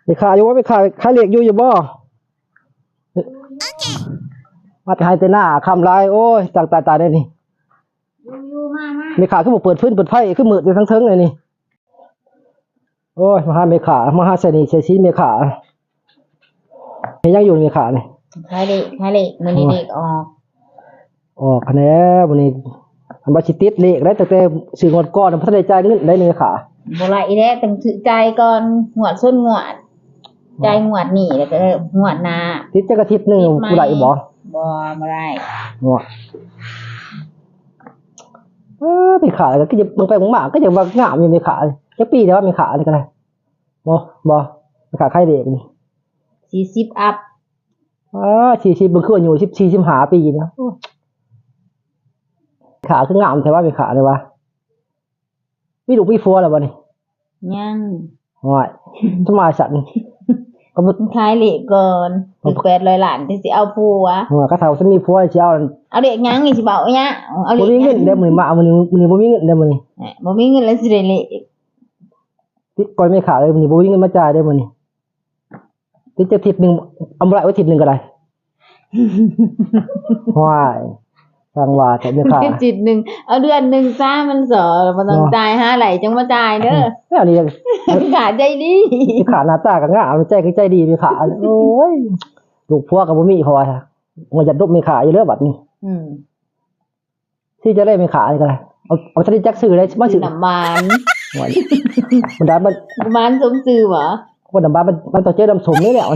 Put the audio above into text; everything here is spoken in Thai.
ไปขายอยู่ว่าไปขายเหล็กอยู่บ่มาถ่ายแต่หน้าคำลายโอ้ยจากตายได้นี่อยู่มาไม่ขาขึ้นมาเปิดพื้นเปิดไฟขึ้นมือจะทั้งเทิงเลยนี่โอ้ยมาหาไม่ขามาหาเสนีเสชีไม่ขาเห็นยังอยู่ไม่ขาเนี่ยขายเด็กมันเด็กออกคะแนนวันนี้บัตรติดเลขได้แต่สื่องวดก้อนพัฒนาใจเงินได้เลยขาโบราณอีแล้วต้องถือใจก่อนหวดส้นหวดใจหวดหนีแล้วก็หวดนาติดจักรทิศหนึ่งผู้ใดบ่บ่ได้งวดไม่ขาแล้วก็จะลงไปหมาก็จะว่างามยังไม่ขาจะปีเดียวว่าไม่ขาอะไรกันเลยบ่ไม่ขาใครเด็กนี่40อัพ40มันขึ้นอยู่45 ปีนะขาคืองามแต่ว่าไม่ขาเลยวะมีลูกมีฟัวแล้วบ่นี่ยังง่อยทำไมสันก็ขายเหล็กก่อน800 ล้านที่สิเอาผัวก็เท่าฉันมีผัวสิเอาเด็กยังนี่สิเบาเนี่ยเอาเด็กบ่มีเงินได้มื้อมามื้อนี้บ่มีเงินได้มื้อนี้บ่มีเงินแล้วสิได้เหล็กติดก่อนไม่ขาเลยมื้อนี้บ่มีเงินมาจ่ายได้มื้อนี้ติดจะทิศนึงเอาบ่ได้ไว้ทิศนึงก็ได้ว้ายทางว่าแต่ไม่ขาจิตนึงเอาเดือนนึงซ่ามันสอบ่ต้องจ่าย5ไหลจังมาจ่ายเด้อแล้วนี่ขาใจดีขาหน้าตาก็งามใจก็ใจดีมีขาโอ้ยลูกผัวก็บ่มีพอซะมันจะดบมีขาอยู่เด้อบัดนี้ที่จะได้มีขานี่ก็ได้เอาทะเลจักซื้อได้มาซื้อน้ำมันมันได้มันสมซื่อบ่คนน้ำมันมันต้องเจอน้ำสมนี่แหละ